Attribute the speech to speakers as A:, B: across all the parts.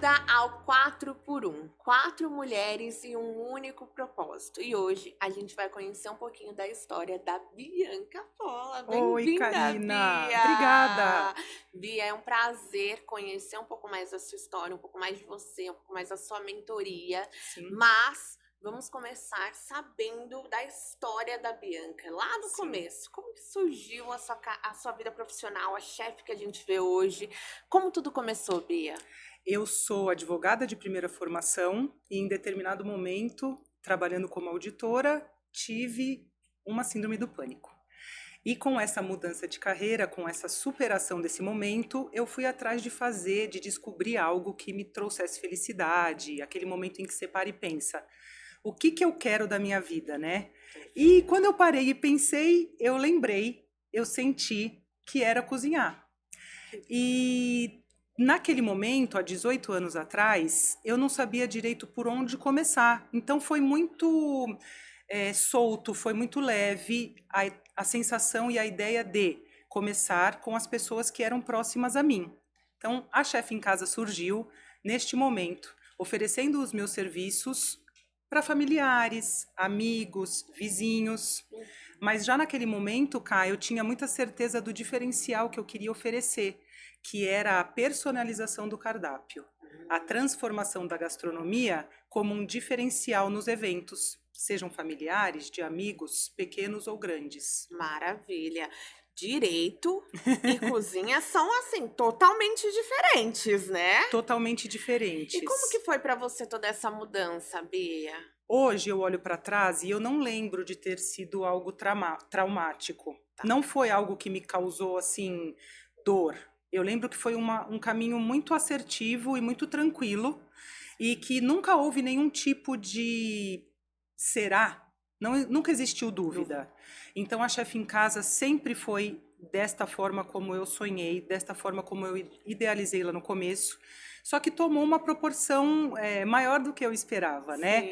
A: Bem-vinda ao 4 por 1. 4 mulheres e um único propósito. E hoje a gente vai conhecer um pouquinho da história da Bianca Pola.
B: Oi,
A: Bem-vinda,
B: Karina.
A: Bia!
B: Obrigada.
A: Bia, é um prazer conhecer um pouco mais da sua história, um pouco mais de você, um pouco mais da sua mentoria.
B: Sim,
A: Mas vamos começar sabendo da história da Bianca, lá no
B: sim.
A: começo. Como que surgiu a sua vida profissional, a chefe que a gente vê hoje? Como tudo começou, Bia?
B: Eu sou advogada de primeira formação e, em determinado momento, trabalhando como auditora, tive uma síndrome do pânico. E com essa mudança de carreira, com essa superação desse momento, eu fui atrás de fazer, de descobrir algo que me trouxesse felicidade, aquele momento em que você para e pensa, o que que eu quero da minha vida, né? E quando eu parei e pensei, eu lembrei, eu senti que era cozinhar. E naquele momento, há 18 anos atrás, eu não sabia direito por onde começar. Então foi muito solto, foi muito leve a sensação e a ideia de começar com as pessoas que eram próximas a mim. Então a Chefe em Casa surgiu neste momento, oferecendo os meus serviços para familiares, amigos, vizinhos. Mas já naquele momento, Cá, eu tinha muita certeza do diferencial que eu queria oferecer, que era a personalização do cardápio, a transformação da gastronomia como um diferencial nos eventos, sejam familiares, de amigos, pequenos ou grandes.
A: Maravilha. Direito e cozinha são assim totalmente diferentes, né?
B: Totalmente
A: E como que
B: diferentes.
A: foi pra você toda essa mudança, Bia?
B: Hoje eu olho para trás e eu não lembro de ter sido algo traumático.
A: Tá.
B: Não foi algo que me causou assim dor. Eu lembro que foi um caminho muito assertivo e muito tranquilo e que nunca houve nenhum tipo de será. Não, nunca existiu
A: Dúvida.
B: dúvida. Então a Chefe em Casa sempre foi desta forma como eu sonhei, desta forma como eu idealizei lá no começo. Só que tomou uma proporção maior do que eu esperava, né?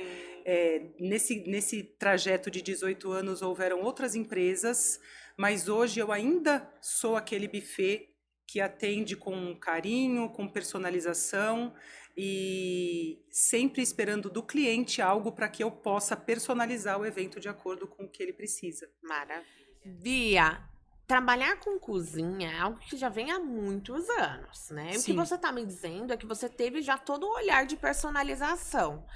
A: Sim.
B: Nesse trajeto de 18 anos houveram outras empresas, mas hoje eu ainda sou aquele buffet que atende com carinho, com personalização e sempre esperando do cliente algo para que eu possa personalizar o evento de acordo com o que ele precisa.
A: Maravilha. Bia, trabalhar com cozinha é algo que já vem há muitos anos, né? E o que
B: Sim.
A: você tá me dizendo é que você teve já todo o olhar de personalização.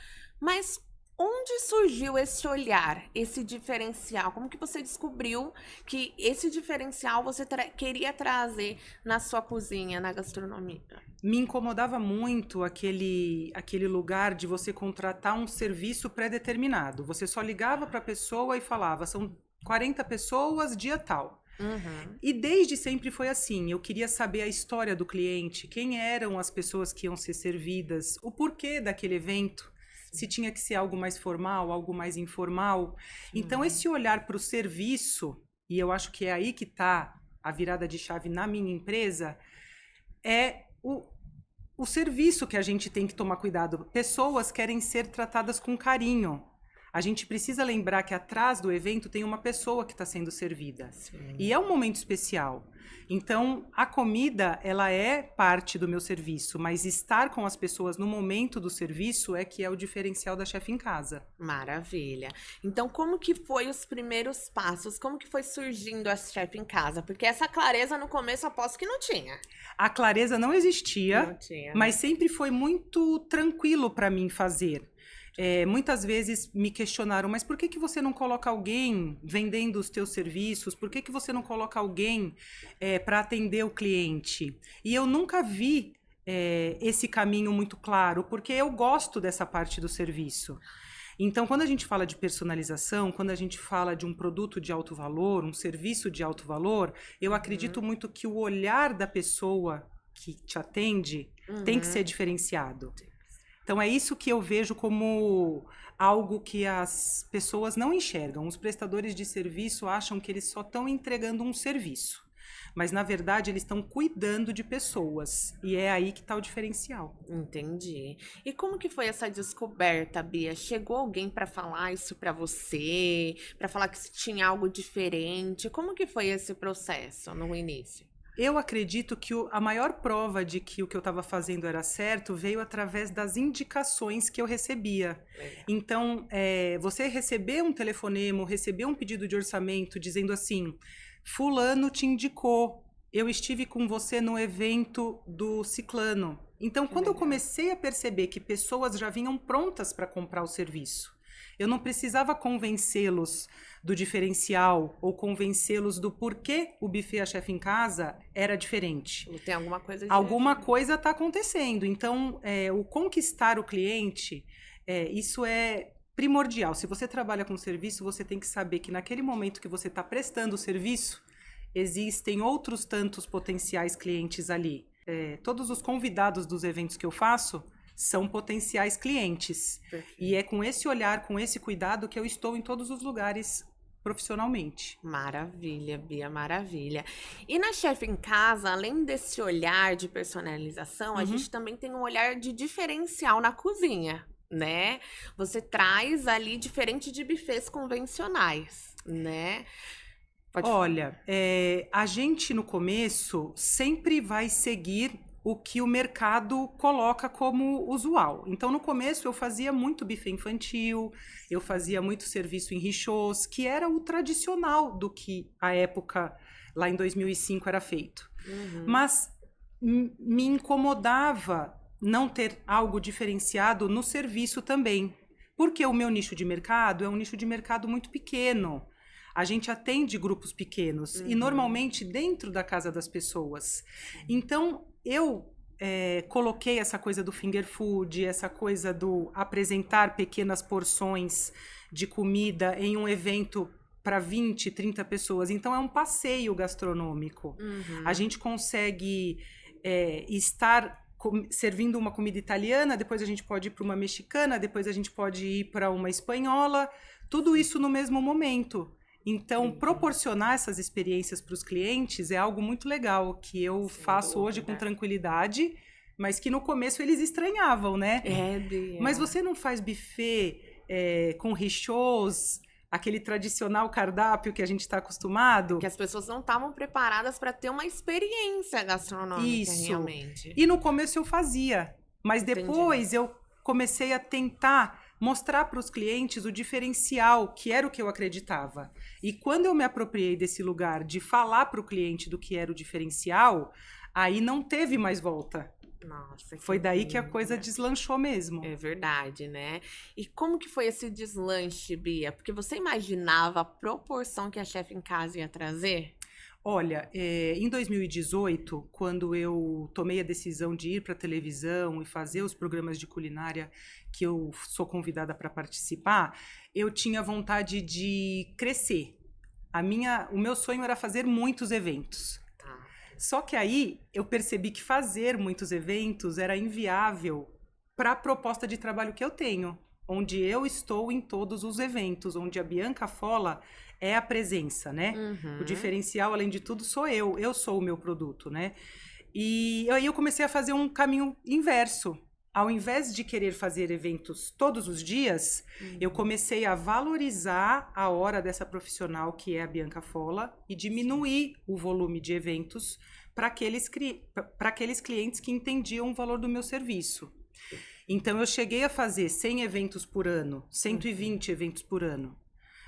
A: Mas onde surgiu esse olhar, esse diferencial? Como que você descobriu que esse diferencial você queria trazer na sua cozinha, na gastronomia?
B: Me incomodava muito aquele lugar de você contratar um serviço pré-determinado. Você só ligava para a pessoa e falava, são 40 pessoas, dia tal.
A: Uhum.
B: E desde sempre foi assim. Eu queria saber a história do cliente, quem eram as pessoas que iam ser servidas, o porquê daquele evento, se tinha que ser algo mais formal, algo mais informal. Então,
A: Sim.
B: esse olhar para o serviço, e eu acho que é aí que está a virada de chave na minha empresa, é o serviço que a gente tem que tomar cuidado. Pessoas querem ser tratadas com carinho. A gente precisa lembrar que atrás do evento tem uma pessoa que está sendo servida.
A: Sim.
B: E é um momento especial. Então, a comida, ela é parte do meu serviço, mas estar com as pessoas no momento do serviço é que é o diferencial da Chefe em Casa.
A: Maravilha. Então, como que foi os primeiros passos? Como que foi surgindo a chefe em casa? Porque essa clareza no começo, aposto que não tinha.
B: A clareza não existia,
A: Não tinha,
B: mas
A: né?
B: sempre foi muito tranquilo para mim fazer. Muitas vezes me questionaram, mas por que que você não coloca alguém vendendo os teus serviços? Por que que você não coloca alguém para atender o cliente? E eu nunca vi esse caminho muito claro, porque eu gosto dessa parte do serviço. Então, quando a gente fala de personalização, quando a gente fala de um produto de alto valor, um serviço de alto valor, eu acredito
A: Uhum.
B: muito que o olhar da pessoa que te atende tem que ser
A: Uhum.
B: diferenciado. Então, é isso que eu vejo como algo que as pessoas não enxergam. Os prestadores de serviço acham que eles só estão entregando um serviço. Mas, na verdade, eles estão cuidando de pessoas. E é aí que está o diferencial.
A: Entendi. E como que foi essa descoberta, Bia? Chegou alguém para falar isso para você, para falar que tinha algo diferente? Como que foi esse processo no início?
B: Eu acredito que a maior prova de que o que eu estava fazendo era certo veio através das indicações que eu recebia.
A: Legal.
B: Então, você receber um telefonema, receber um pedido de orçamento dizendo assim, fulano te indicou, eu estive com você no evento do ciclano. Então, quando eu comecei a perceber que pessoas já vinham prontas para comprar o serviço, eu não precisava convencê-los do diferencial ou convencê-los do porquê o buffet A Chefe em Casa era diferente.
A: Tem alguma coisa
B: Alguma coisa está acontecendo. Então, o conquistar o cliente, isso é primordial. Se você trabalha com serviço, você tem que saber que naquele momento que você está prestando o serviço, existem outros tantos potenciais clientes ali. Todos os convidados dos eventos que eu faço são potenciais clientes.
A: Perfeito.
B: E é com esse olhar, com esse cuidado que eu estou em todos os lugares profissionalmente.
A: Maravilha, Bia, maravilha. E na Chefe em Casa, além desse olhar de personalização, a gente também tem um olhar de diferencial na cozinha, né? Você traz ali diferente de buffets convencionais, né?
B: Olha, a gente no começo sempre vai seguir o que o mercado coloca como usual. Então, no começo, eu fazia muito buffet infantil, eu fazia muito serviço em richôs, que era o tradicional do que a época, lá em 2005, era feito. Mas me incomodava não ter algo diferenciado no serviço também, porque o meu nicho de mercado é um nicho de mercado muito pequeno. A gente atende grupos pequenos e normalmente dentro da casa das pessoas. Então, eu coloquei essa coisa do finger food, essa coisa do apresentar pequenas porções de comida em um evento para 20, 30 pessoas. Então, é um passeio gastronômico. A gente consegue estar servindo uma comida italiana, depois a gente pode ir para uma mexicana, depois a gente pode ir para uma espanhola, tudo isso no mesmo momento. Então, proporcionar essas experiências para os clientes é algo muito legal, que eu faço hoje com tranquilidade, mas que no começo eles estranhavam, né?
A: Bia.
B: Mas você não faz buffet com richôs, aquele tradicional cardápio que a gente está acostumado?
A: Que as pessoas não estavam preparadas para ter uma experiência gastronômica, realmente.
B: E no começo eu fazia, mas depois eu comecei a tentar mostrar para os clientes o diferencial, que era o que eu acreditava. E quando eu me apropriei desse lugar de falar para o cliente do que era o diferencial, aí não teve mais volta.
A: Nossa,
B: foi daí que a coisa deslanchou mesmo.
A: É verdade, né? E como que foi esse deslanche, Bia? Porque você imaginava a proporção que a Chefe em Casa ia trazer?
B: Olha, em 2018, quando eu tomei a decisão de ir para a televisão e fazer os programas de culinária que eu sou convidada para participar, eu tinha vontade de crescer. O meu sonho era fazer muitos eventos. Só que aí eu percebi que fazer muitos eventos era inviável para a proposta de trabalho que eu tenho, onde eu estou em todos os eventos, onde a Bianca Folla é a presença, né? O diferencial, além de tudo, sou eu sou o meu produto, né? E aí eu comecei a fazer um caminho inverso. Ao invés de querer fazer eventos todos os dias, eu comecei a valorizar a hora dessa profissional que é a Bianca Folla e diminuir o volume de eventos para aqueles clientes que entendiam o valor do meu serviço. Então, eu cheguei a fazer 100 eventos por ano, 120 eventos por ano.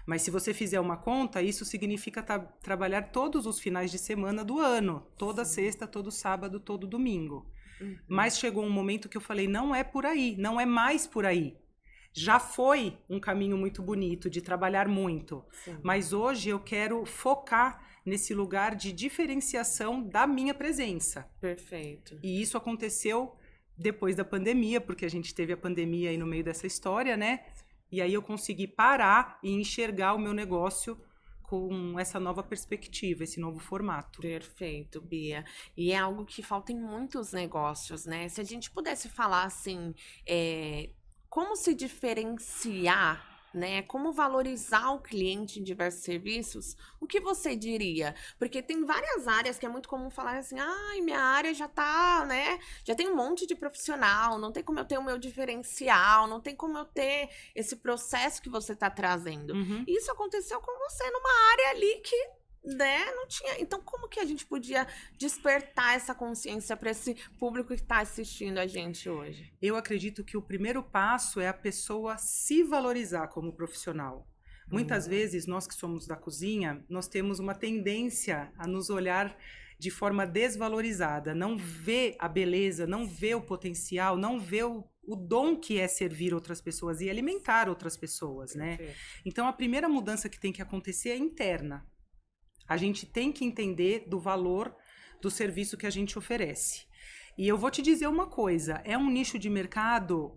B: Mas se você fizer uma conta, isso significa trabalhar todos os finais de semana do ano. Toda sexta, todo sábado, todo domingo. Mas chegou um momento que eu falei, não é por aí, não é mais por aí. Já foi um caminho muito bonito de trabalhar muito. Mas hoje eu quero focar nesse lugar de diferenciação da minha presença.
A: Perfeito.
B: E isso aconteceu depois da pandemia, porque a gente teve a pandemia aí no meio dessa história, né? E aí eu consegui parar e enxergar o meu negócio com essa nova perspectiva, esse novo formato.
A: Perfeito, Bia. E é algo que falta em muitos negócios, né? Se a gente pudesse falar assim, como se diferenciar, né? Como valorizar o cliente em diversos serviços, o que você diria? Porque tem várias áreas que é muito comum falar assim, minha área já tá, né? Já tem um monte de profissional, não tem como eu ter o meu diferencial, não tem como eu ter esse processo que você tá trazendo. E isso aconteceu com você numa área ali que né? Não tinha. Então, como que a gente podia despertar essa consciência para esse público que está assistindo a gente hoje?
B: Eu acredito que o primeiro passo é a pessoa se valorizar como profissional. Muitas vezes, nós que somos da cozinha, nós temos uma tendência a nos olhar de forma desvalorizada, não vê a beleza, não vê o potencial, não vê o dom que é servir outras pessoas e alimentar outras pessoas, né?
A: Perfeito.
B: Então, a primeira mudança que tem que acontecer é interna. A gente tem que entender do valor do serviço que a gente oferece. E eu vou te dizer uma coisa, é um nicho de mercado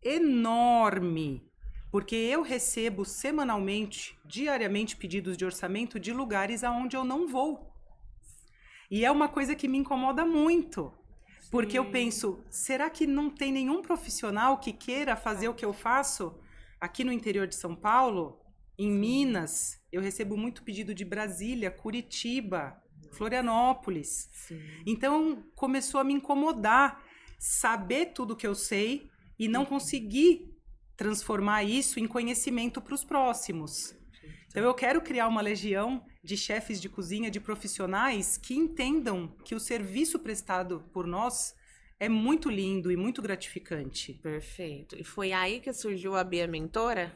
B: enorme, porque eu recebo semanalmente, diariamente, pedidos de orçamento de lugares aonde eu não vou. E é uma coisa que me incomoda muito, porque eu penso, será que não tem nenhum profissional que queira fazer o que eu faço aqui no interior de São Paulo? Em Minas, eu recebo muito pedido de Brasília, Curitiba, Florianópolis.
A: Sim.
B: Então, começou a me incomodar saber tudo que eu sei e não conseguir transformar isso em conhecimento para os próximos. Então, eu quero criar uma legião de chefes de cozinha, de profissionais que entendam que o serviço prestado por nós é muito lindo e muito gratificante.
A: Perfeito. E foi aí que surgiu a Bia Mentora?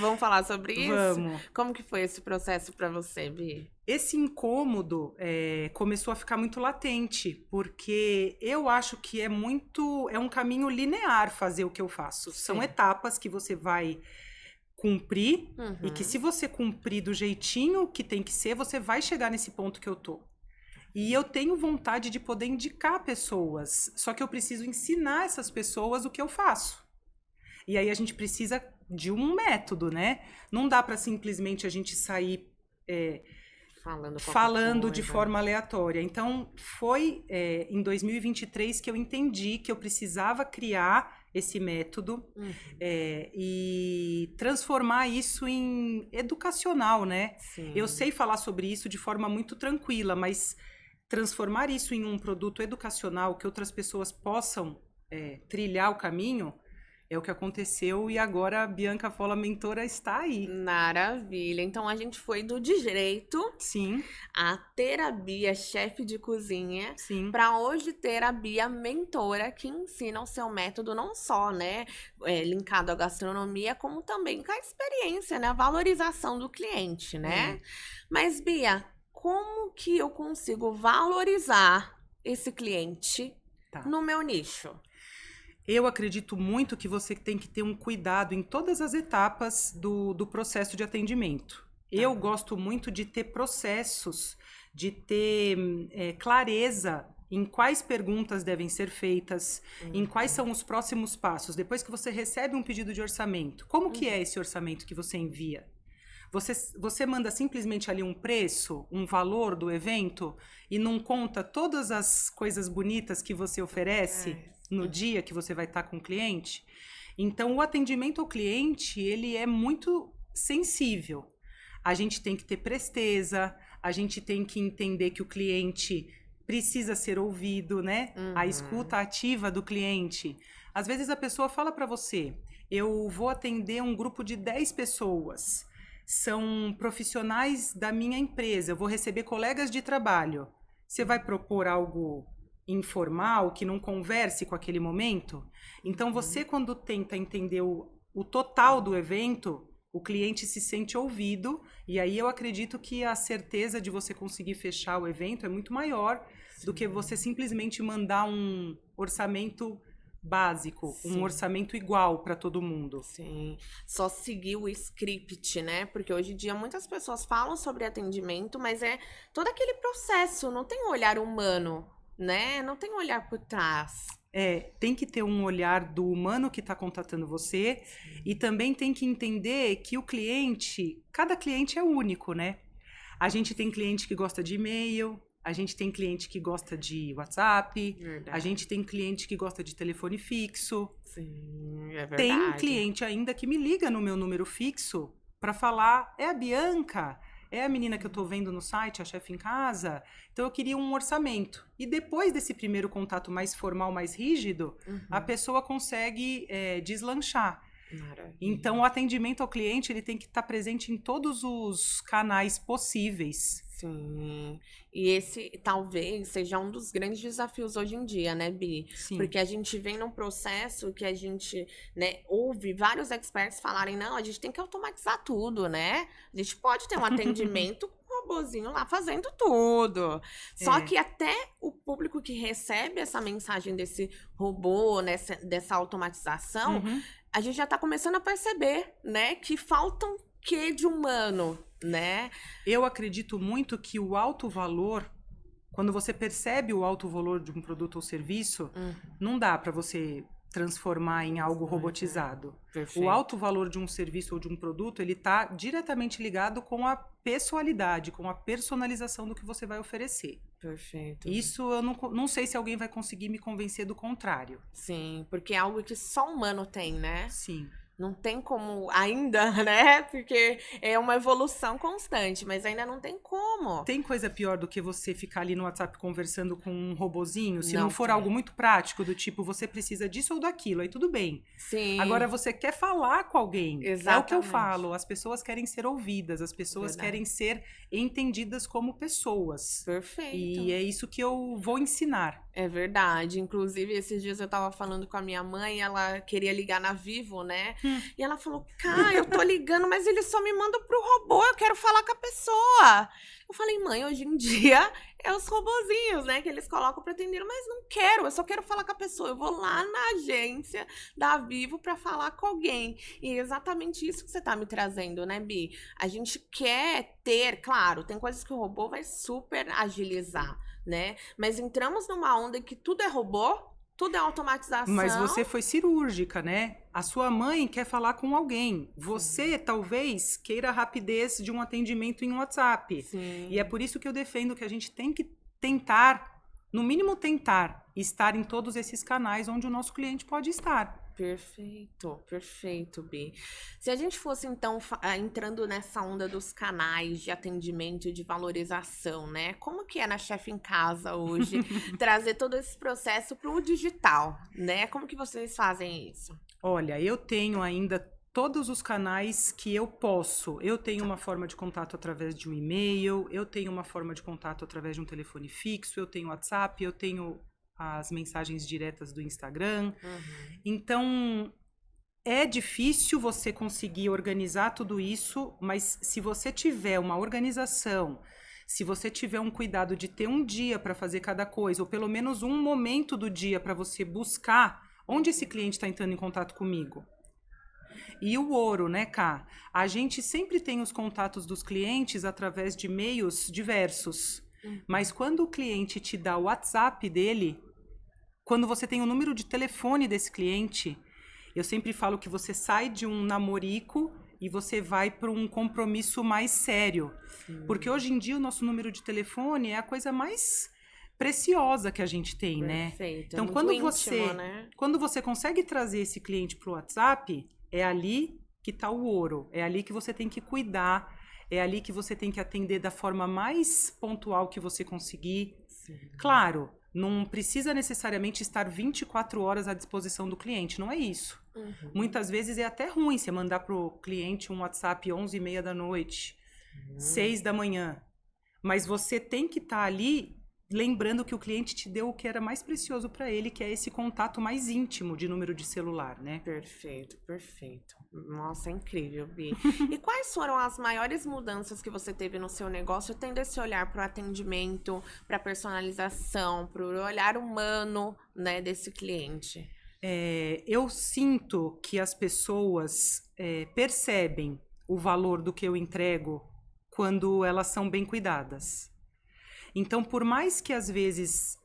A: Vamos falar sobre isso?
B: Vamos.
A: Como que foi esse processo para você, Bia?
B: Esse incômodo começou a ficar muito latente, porque eu acho que é um caminho linear fazer o que eu faço.
A: Sim.
B: São etapas que você vai cumprir e que se você cumprir do jeitinho que tem que ser, você vai chegar nesse ponto que eu tô. E eu tenho vontade de poder indicar pessoas, só que eu preciso ensinar essas pessoas o que eu faço. E aí a gente precisa de um método, né? Não dá para simplesmente a gente sair falando de forma aleatória. Então, foi em 2023 que eu entendi que eu precisava criar esse método e transformar isso em educacional, né?
A: Sim.
B: Eu sei falar sobre isso de forma muito tranquila, mas transformar isso em um produto educacional que outras pessoas possam trilhar o caminho é o que aconteceu e agora a Bianca Fola Mentora está aí.
A: Maravilha. Então a gente foi do direito
B: Sim,
A: a ter a Bia chefe de cozinha
B: sim.
A: para hoje ter a Bia mentora que ensina o seu método não só, né, linkado à gastronomia, como também com a experiência, né, a valorização do cliente, né? Mas Bia, como que eu consigo valorizar esse cliente no meu nicho?
B: Eu acredito muito que você tem que ter um cuidado em todas as etapas do processo de atendimento. Eu gosto muito de ter processos, de ter clareza em quais perguntas devem ser feitas, em quais são os próximos passos. Depois que você recebe um pedido de orçamento, como que é esse orçamento que você envia? Você manda simplesmente ali um preço, um valor do evento e não conta todas as coisas bonitas que você oferece no dia que você vai estar com o cliente? Então, o atendimento ao cliente, ele é muito sensível. A gente tem que ter presteza, a gente tem que entender que o cliente precisa ser ouvido, né? A escuta ativa do cliente. Às vezes a pessoa fala para você, eu vou atender um grupo de 10 pessoas. São profissionais da minha empresa, eu vou receber colegas de trabalho. Você vai propor algo informal, que não converse com aquele momento? Então, você, quando tenta entender o total do evento, o cliente se sente ouvido, e aí eu acredito que a certeza de você conseguir fechar o evento é muito maior do que você simplesmente mandar um orçamento básico, um orçamento igual para todo mundo.
A: Sim, só seguir o script, né? Porque hoje em dia muitas pessoas falam sobre atendimento, mas é todo aquele processo, não tem um olhar humano, né? Não tem um olhar por trás.
B: Tem que ter um olhar do humano que está contatando você e também tem que entender que o cliente, cada cliente é único, né? A gente tem cliente que gosta de e-mail, a gente tem cliente que gosta de WhatsApp, a gente tem cliente que gosta de telefone fixo.
A: Sim, é verdade.
B: Tem cliente ainda que me liga no meu número fixo para falar, é a Bianca, é a menina que eu tô vendo no site, a chefe em casa, então eu queria um orçamento. E depois desse primeiro contato mais formal, mais rígido, a pessoa consegue deslanchar.
A: Maravilha.
B: Então, o atendimento ao cliente, ele tem que estar presente em todos os canais possíveis.
A: Sim. E esse talvez seja um dos grandes desafios hoje em dia, né, Bi?
B: Sim.
A: Porque a gente vem num processo que a gente, né, ouve vários experts falarem, não, a gente tem que automatizar tudo, né? A gente pode ter um atendimento com um robozinho lá fazendo tudo. Só que até o público que recebe essa mensagem desse robô, dessa automatização,
B: Uhum.
A: a gente já tá começando a perceber, né, que falta um quê de humano, né?
B: Eu acredito muito que o alto valor, quando você percebe o alto valor de um produto ou serviço, não dá para você transformar em algo robotizado.
A: Perfeito.
B: O alto valor de um serviço ou de um produto, ele está diretamente ligado com a pessoalidade, com a personalização do que você vai oferecer.
A: Perfeito.
B: Isso eu não sei se alguém vai conseguir me convencer do contrário.
A: Sim, porque é algo que só humano tem, né?
B: Sim.
A: Não tem como ainda, né? Porque é uma evolução constante, mas ainda não tem como.
B: Tem coisa pior do que você ficar ali no WhatsApp conversando com um robozinho? Se
A: Não
B: não for
A: tem.
B: algo muito prático, do tipo, você precisa disso ou daquilo, aí tudo bem.
A: Sim.
B: Agora você quer falar com alguém.
A: Exatamente.
B: É o que eu falo. As pessoas querem ser ouvidas, as pessoas
A: Verdade.
B: querem ser entendidas como pessoas.
A: Perfeito.
B: E é isso que eu vou ensinar.
A: É verdade. Inclusive, esses dias eu tava falando com a minha mãe, ela queria ligar na Vivo, né? E ela falou, cara, eu tô ligando, mas eles só me mandam pro robô, eu quero falar com a pessoa. Eu falei, mãe, hoje em dia é os robozinhos, né, que eles colocam pra atender, mas não quero, eu só quero falar com a pessoa. Eu vou lá na agência da Vivo pra falar com alguém. E é exatamente isso que você tá me trazendo, né, Bi? A gente quer ter, claro, tem coisas que o robô vai super agilizar, né? Mas entramos numa onda em que tudo é robô, tudo é automatização.
B: Mas você foi cirúrgica, né? A sua mãe quer falar com alguém. Você talvez queira a rapidez de um atendimento em WhatsApp.
A: Sim.
B: E é por isso que eu defendo que a gente tem que tentar, no mínimo tentar, estar em todos esses canais onde o nosso cliente pode estar.
A: Perfeito, perfeito, Bi. Se a gente fosse, então, entrando nessa onda dos canais de atendimento e de valorização, né? Como que é na Chefe em Casa hoje trazer todo esse processo para o digital, né? Como que vocês fazem isso?
B: Olha, eu tenho ainda todos os canais que eu posso. Eu tenho uma forma de contato através de um e-mail, eu tenho uma forma de contato através de um telefone fixo, eu tenho WhatsApp, eu tenho as mensagens diretas do Instagram. Então, é difícil você conseguir organizar tudo isso, mas se você tiver uma organização, se você tiver um cuidado de ter um dia para fazer cada coisa, ou pelo menos um momento do dia para você buscar onde esse cliente está entrando em contato comigo. E o ouro, né, Ká? A gente sempre tem os contatos dos clientes através de meios diversos. Mas quando o cliente te dá o WhatsApp dele, quando você tem o número de telefone desse cliente, eu sempre falo que você sai de um namorico e você vai para um compromisso mais sério. Porque hoje em dia o nosso número de telefone é a coisa mais preciosa que a gente tem, né?
A: Perfeito.
B: Então,
A: É
B: quando
A: muito
B: você,
A: íntimo, né?
B: quando você consegue trazer esse cliente para o WhatsApp, é ali que está o ouro. É ali que você tem que cuidar. É ali que você tem que atender da forma mais pontual que você conseguir.
A: Sim.
B: Claro, não precisa necessariamente estar 24 horas à disposição do cliente, não é isso. Muitas vezes é até ruim você mandar para o cliente um WhatsApp 11h30 da noite, 6 da manhã. Mas você tem que estar ali lembrando que o cliente te deu o que era mais precioso para ele, que é esse contato mais íntimo de número de celular, né?
A: Perfeito, perfeito. Nossa, é incrível, Bi. E quais foram as maiores mudanças que você teve no seu negócio, tendo esse olhar para o atendimento, para a personalização, para o olhar humano, né, desse cliente?
B: Eu sinto que as pessoas percebem o valor do que eu entrego quando elas são bem cuidadas. Então, por mais que às vezes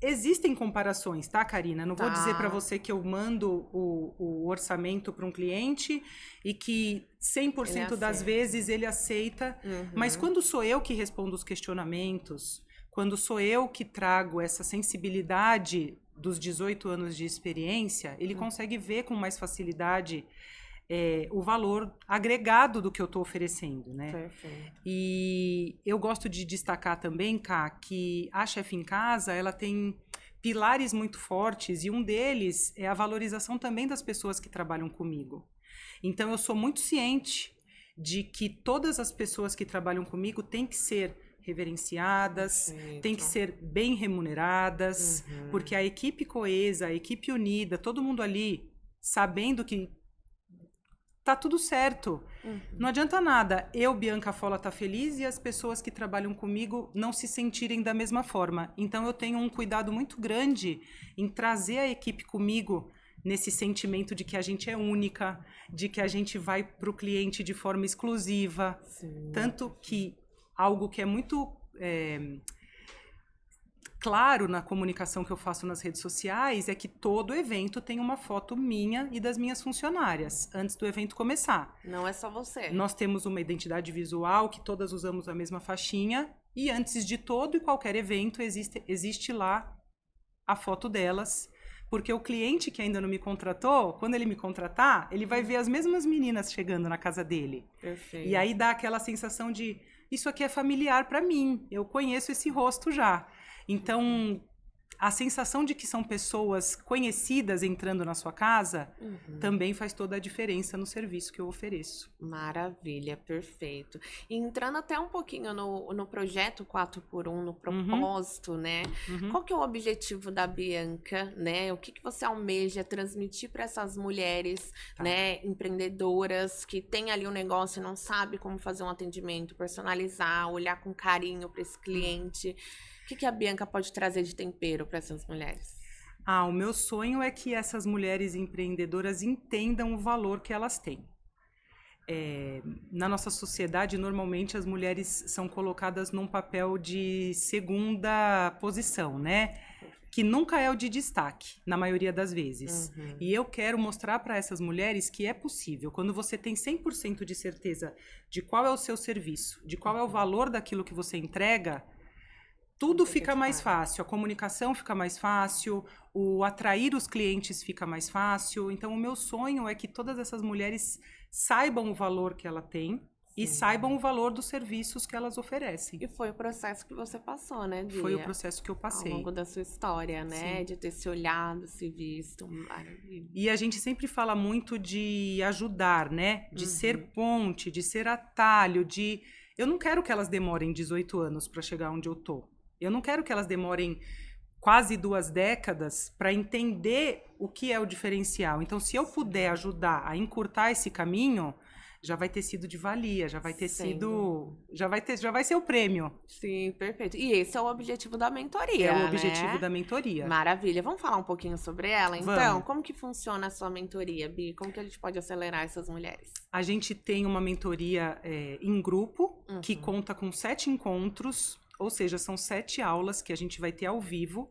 B: existem comparações, tá, Karina? Não vou dizer para você que eu mando o orçamento para um cliente e que 100% das vezes ele aceita. Mas quando sou eu que respondo os questionamentos, quando sou eu que trago essa sensibilidade dos 18 anos de experiência, ele consegue ver com mais facilidade o valor agregado do que eu estou oferecendo, né?
A: Perfeito.
B: E eu gosto de destacar também, Ká, que a Chefe em Casa, ela tem pilares muito fortes e um deles é a valorização também das pessoas que trabalham comigo. Então, eu sou muito ciente de que todas as pessoas que trabalham comigo têm que ser reverenciadas, têm que ser bem remuneradas, porque a equipe coesa, a equipe unida, todo mundo ali sabendo que tá tudo certo. Não adianta nada eu, Bianca Folla, tá feliz e as pessoas que trabalham comigo não se sentirem da mesma forma. Então eu tenho um cuidado muito grande em trazer a equipe comigo nesse sentimento de que a gente é única, de que a gente vai para o cliente de forma exclusiva.
A: Sim.
B: Tanto que algo que é muito claro na comunicação que eu faço nas redes sociais é que todo evento tem uma foto minha e das minhas funcionárias, antes do evento começar.
A: Não é só você.
B: Nós temos uma identidade visual, que todas usamos a mesma faixinha, e antes de todo e qualquer evento existe lá a foto delas, porque o cliente que ainda não me contratou, quando ele me contratar, ele vai ver as mesmas meninas chegando na casa dele.
A: Perfeito.
B: E aí dá aquela sensação de, isso aqui é familiar para mim, eu conheço esse rosto já. Então, a sensação de que são pessoas conhecidas entrando na sua casa também faz toda a diferença no serviço que eu ofereço.
A: Maravilha, perfeito. E entrando até um pouquinho no projeto 4x1, no propósito, né? Qual que é o objetivo da Bianca, né? O que você almeja transmitir para essas mulheres, né, empreendedoras que têm ali um negócio e não sabe como fazer um atendimento, personalizar, olhar com carinho para esse cliente? O que a Bianca pode trazer de tempero para essas mulheres?
B: O meu sonho é que essas mulheres empreendedoras entendam o valor que elas têm. Na nossa sociedade, normalmente as mulheres são colocadas num papel de segunda posição, né? Que nunca é o de destaque, na maioria das vezes. E eu quero mostrar para essas mulheres que é possível. Quando você tem 100% de certeza de qual é o seu serviço, de qual é o valor daquilo que você entrega, tudo fica mais fácil, a comunicação fica mais fácil, o atrair os clientes fica mais fácil. Então, o meu sonho é que todas essas mulheres saibam o valor que ela tem e saibam o valor dos serviços que elas oferecem.
A: E foi o processo que você passou, né, Bia?
B: Foi o processo que eu passei.
A: Ao longo da sua história, né? De ter se olhado, se visto. Maravilha.
B: E a gente sempre fala muito de ajudar, né? De ser ponte, de ser atalho, de... Eu não quero que elas demorem 18 anos para chegar onde eu tô. Eu não quero que elas demorem quase 2 décadas para entender o que é o diferencial. Então, se eu puder ajudar a encurtar esse caminho, já vai ter sido de valia, já vai ter sido... Já vai ser o prêmio.
A: Sim, perfeito. E esse é o objetivo da mentoria,
B: É o objetivo
A: né?
B: da mentoria.
A: Maravilha. Vamos falar um pouquinho sobre ela, então?
B: Vamos.
A: Como que funciona a sua mentoria, Bi? Como que a gente pode acelerar essas mulheres?
B: A gente tem uma mentoria em grupo, que conta com 7 encontros. Ou seja, são 7 aulas que a gente vai ter ao vivo,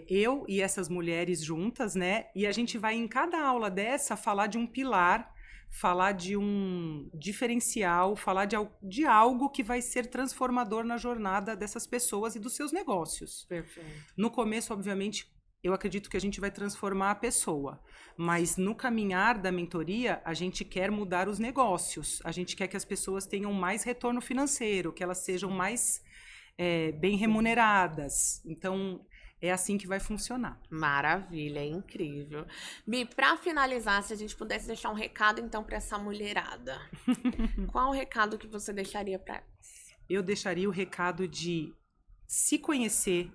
B: eu e essas mulheres juntas, né? E a gente vai, em cada aula dessa, falar de um pilar, falar de um diferencial, falar de algo que vai ser transformador na jornada dessas pessoas e dos seus negócios.
A: Perfeito.
B: No começo, obviamente, eu acredito que a gente vai transformar a pessoa, mas no caminhar da mentoria, a gente quer mudar os negócios, a gente quer que as pessoas tenham mais retorno financeiro, que elas sejam mais... bem remuneradas. Então, é assim que vai funcionar.
A: Maravilha, é incrível. Bi, para finalizar, se a gente pudesse deixar um recado, então, para essa mulherada. Qual o recado que você deixaria para elas?
B: Eu deixaria o recado de se conhecer,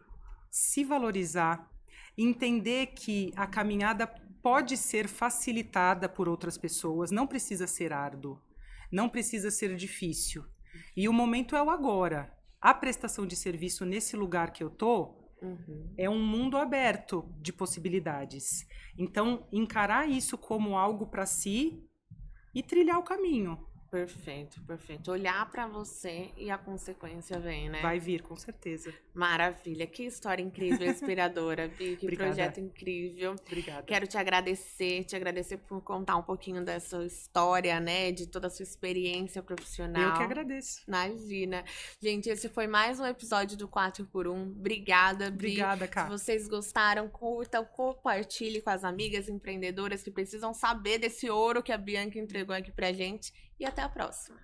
B: se valorizar, entender que a caminhada pode ser facilitada por outras pessoas, não precisa ser árduo, não precisa ser difícil. E o momento é o agora. A prestação de serviço nesse lugar que eu tô é um mundo aberto de possibilidades. Então, encarar isso como algo para si e trilhar o caminho.
A: Perfeito, perfeito. Olhar para você e a consequência vem, né?
B: Vai vir, com certeza.
A: Maravilha. Que história incrível, inspiradora, Vi. Que
B: Obrigada.
A: projeto incrível.
B: Obrigada.
A: Quero te agradecer por contar um pouquinho dessa história, né? De toda a sua experiência profissional.
B: Eu que agradeço.
A: Imagina. Gente, esse foi mais um episódio do 4x1. Obrigada, Bi.
B: Obrigada, Ká.
A: Se vocês gostaram, curtam, compartilhe com as amigas empreendedoras que precisam saber desse ouro que a Bianca entregou aqui pra gente. E até a próxima.